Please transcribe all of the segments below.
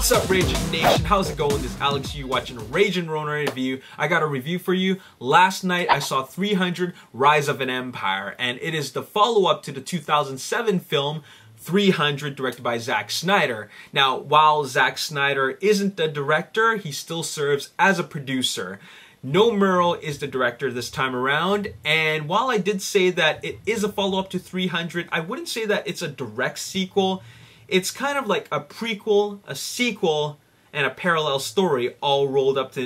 What's up, Ragin Nation? How's it going? This is Alex. You watching a Ragin Ronin review. I got a review for you. Last night I saw 300 Rise of an Empire, and it is the follow-up to the 2007 film 300, directed by Zack Snyder. Now, while Zack Snyder isn't the director, he still serves as a producer. No Merle is the director this time around, and while I did say that it is a follow-up to 300, I wouldn't say that it's a direct sequel. It's kind of like a prequel, a sequel, and a parallel story all rolled up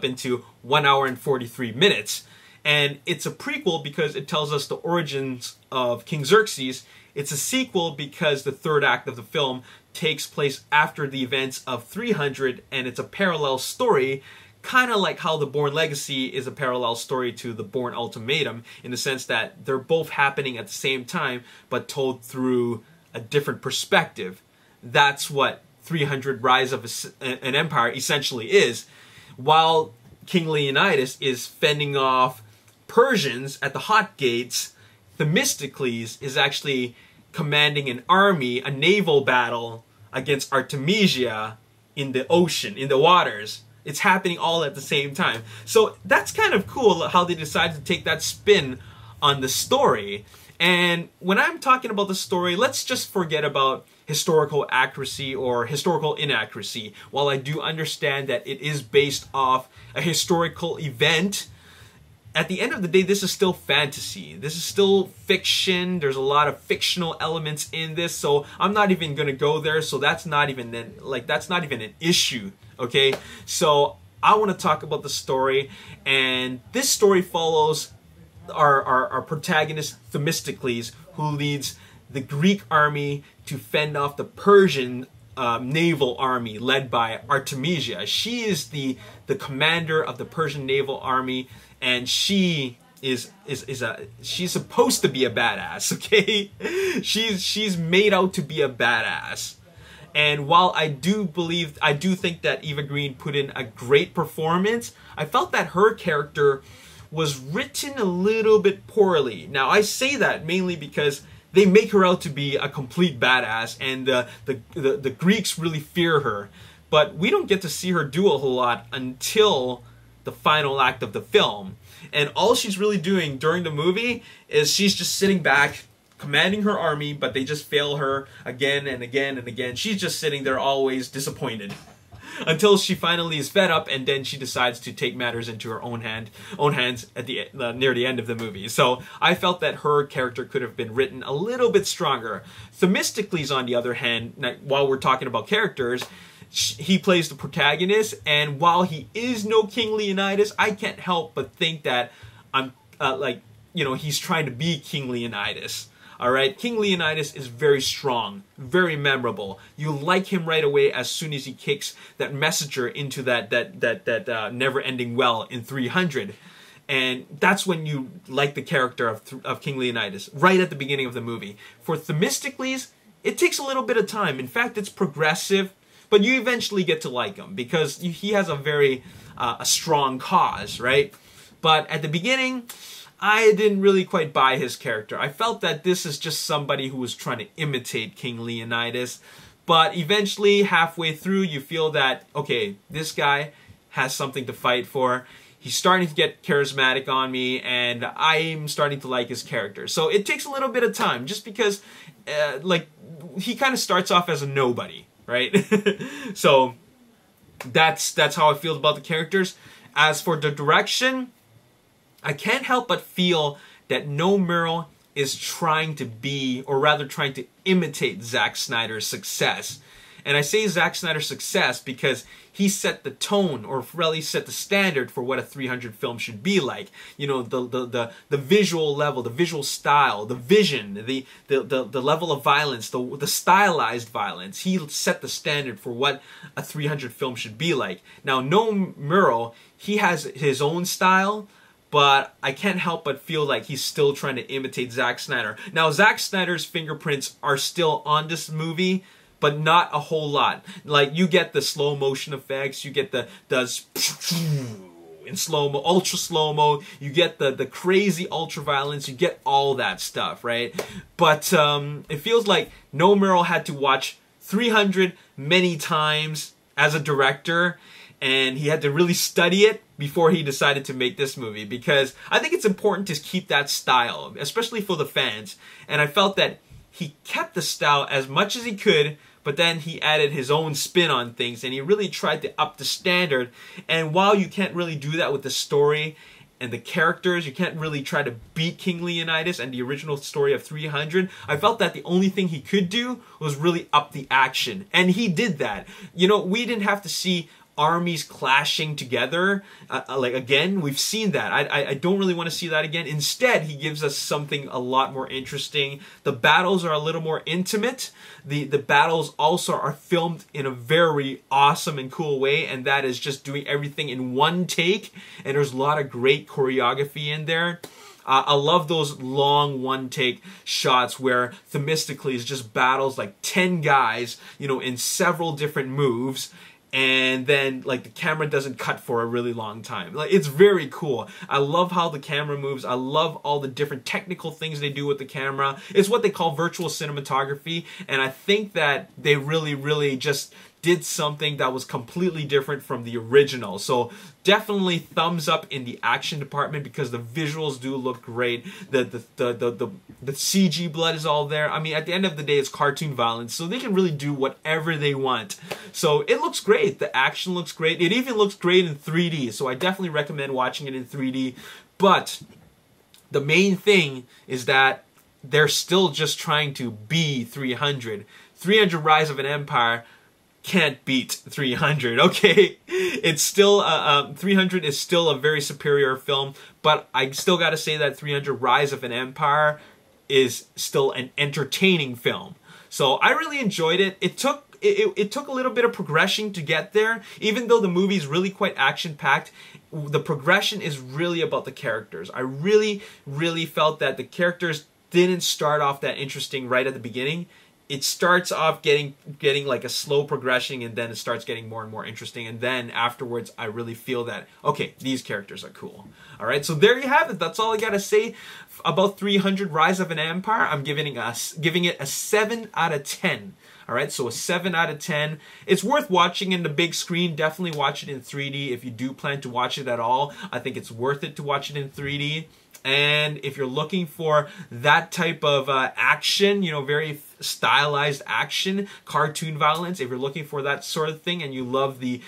into 1 hour and 43 minutes. And it's a prequel because it tells us the origins of King Xerxes. It's a sequel because the third act of the film takes place after the events of 300, and it's a parallel story, kind of like how The Bourne Legacy is a parallel story to The Bourne Ultimatum, in the sense that they're both happening at the same time, but told through a different perspective. That's what 300 Rise of an Empire essentially is. While King Leonidas is fending off Persians at the Hot Gates, Themistocles is actually commanding an army, a naval battle against Artemisia in the ocean, in the waters. It's happening all at the same time. So that's kind of cool how they decided to take that spin on the story. And when I'm talking about the story, let's just forget about historical accuracy or historical inaccuracy. While I do understand that it is based off a historical event, at the end of the day, this is still fantasy. This is still fiction. There's a lot of fictional elements in this, so I'm not even going to go there. So that's not even an issue, okay? So I want to talk about the story, and this story follows our protagonist Themistocles, who leads the Greek army to fend off the Persian naval army led by Artemisia. She is the commander of the Persian naval army, and she is she's supposed to be a badass, okay? She's made out to be a badass. And while I do think that Eva Green put in a great performance, I felt that her character was written a little bit poorly. Now, I say that mainly because they make her out to be a complete badass, and the Greeks really fear her. But we don't get to see her do a whole lot until the final act of the film. And all she's really doing during the movie is she's just sitting back, commanding her army, but they just fail her again and again and again. She's just sitting there always disappointed, until she finally is fed up, and then she decides to take matters into her own hands at the near the end of the movie. So I felt that her character could have been written a little bit stronger. Themistocles, on the other hand, while we're talking about characters, he plays the protagonist, and while he is no King Leonidas, I can't help but think that he's trying to be King Leonidas. Alright, King Leonidas is very strong, very memorable. You like him right away as soon as he kicks that messenger into that never-ending well in 300. And that's when you like the character of King Leonidas, right at the beginning of the movie. For Themistocles, it takes a little bit of time. In fact, it's progressive, but you eventually get to like him because he has a very a strong cause, right? But at the beginning, I didn't really quite buy his character. I felt that this is just somebody who was trying to imitate King Leonidas. But eventually, halfway through, you feel that, okay, this guy has something to fight for. He's starting to get charismatic on me, and I'm starting to like his character. So it takes a little bit of time, just because, he kind of starts off as a nobody, right? So that's how I feel about the characters. As for the direction, I can't help but feel that No Merle is trying to be, or rather trying to imitate Zack Snyder's success. And I say Zack Snyder's success because he set the tone, or really set the standard for what a 300 film should be like. You know, the visual level, the visual style, the vision, the level of violence, the stylized violence. He set the standard for what a 300 film should be like. Now, No Merle, he has his own style, but I can't help but feel like he's still trying to imitate Zack Snyder. Now, Zack Snyder's fingerprints are still on this movie, but not a whole lot. Like, you get the slow motion effects, you get the in slow-mo, ultra slow-mo, you get the crazy ultra violence, you get all that stuff, right? But it feels like No Merle had to watch 300 many times as a director, and he had to really study it before he decided to make this movie, because I think it's important to keep that style, especially for the fans. And I felt that he kept the style as much as he could, but then he added his own spin on things, and he really tried to up the standard. And while you can't really do that with the story and the characters, you can't really try to beat King Leonidas and the original story of 300, I felt that the only thing he could do was really up the action. And he did that. You know, we didn't have to see armies clashing together like again. We've seen that. I don't really want to see that again. Instead, he gives us something a lot more interesting. The battles are a little more intimate. The battles also are filmed in a very awesome and cool way, and that is just doing everything in one take, and there's a lot of great choreography in there. I love those long one-take shots where Themistocles just battles like 10 guys, you know, in several different moves, and then like the camera doesn't cut for a really long time. Like, it's very cool. I love how the camera moves. I love all the different technical things they do with the camera. It's what they call virtual cinematography, and I think that they really just did something that was completely different from the original. So definitely thumbs up in the action department, because the visuals do look great. The CG blood is all there. I mean, at the end of the day, it's cartoon violence, so they can really do whatever they want. So it looks great. The action looks great. It even looks great in 3D, so I definitely recommend watching it in 3D. But the main thing is that they're still just trying to be 300. 300 Rise of an Empire can't beat 300, okay? It's still, 300 is still a very superior film, but I still gotta say that 300 Rise of an Empire is still an entertaining film. So I really enjoyed it. It took a little bit of progression to get there. Even though the movie is really quite action-packed, the progression is really about the characters. I really felt that the characters didn't start off that interesting right at the beginning. It starts off getting like a slow progression, and then it starts getting more and more interesting, and then afterwards I really feel that, okay, these characters are cool. Alright, so there you have it. That's all I gotta say about 300 Rise of an Empire. I'm giving it a 7 out of 10. Alright, so a 7 out of 10. It's worth watching in the big screen. Definitely watch it in 3D if you do plan to watch it at all. I think it's worth it to watch it in 3D. And if you're looking for that type of action, you know, very stylized action, cartoon violence, if you're looking for that sort of thing, and you love the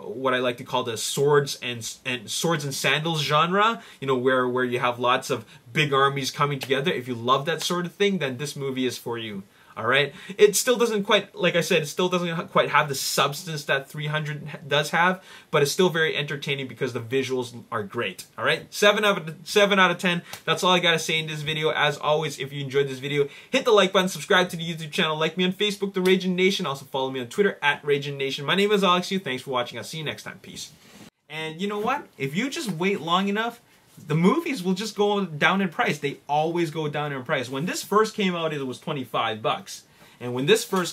what I like to call the swords and sandals genre, you know, where you have lots of big armies coming together, if you love that sort of thing, then this movie is for you. Alright, it still doesn't quite, like I said, it still doesn't quite have the substance that 300 does have, but it's still very entertaining because the visuals are great. Alright, 7 out of 10. That's all I gotta say in this video. As always, if you enjoyed this video, hit the like button, subscribe to the YouTube channel, like me on Facebook, The Ragin Nation. Also follow me on Twitter, @Ragin Nation. My name is Alex Yu. Thanks for watching. I'll see you next time. Peace. And you know what? If you just wait long enough, the movies will just go down in price. They always go down in price. When this first came out, it was $25. And when this first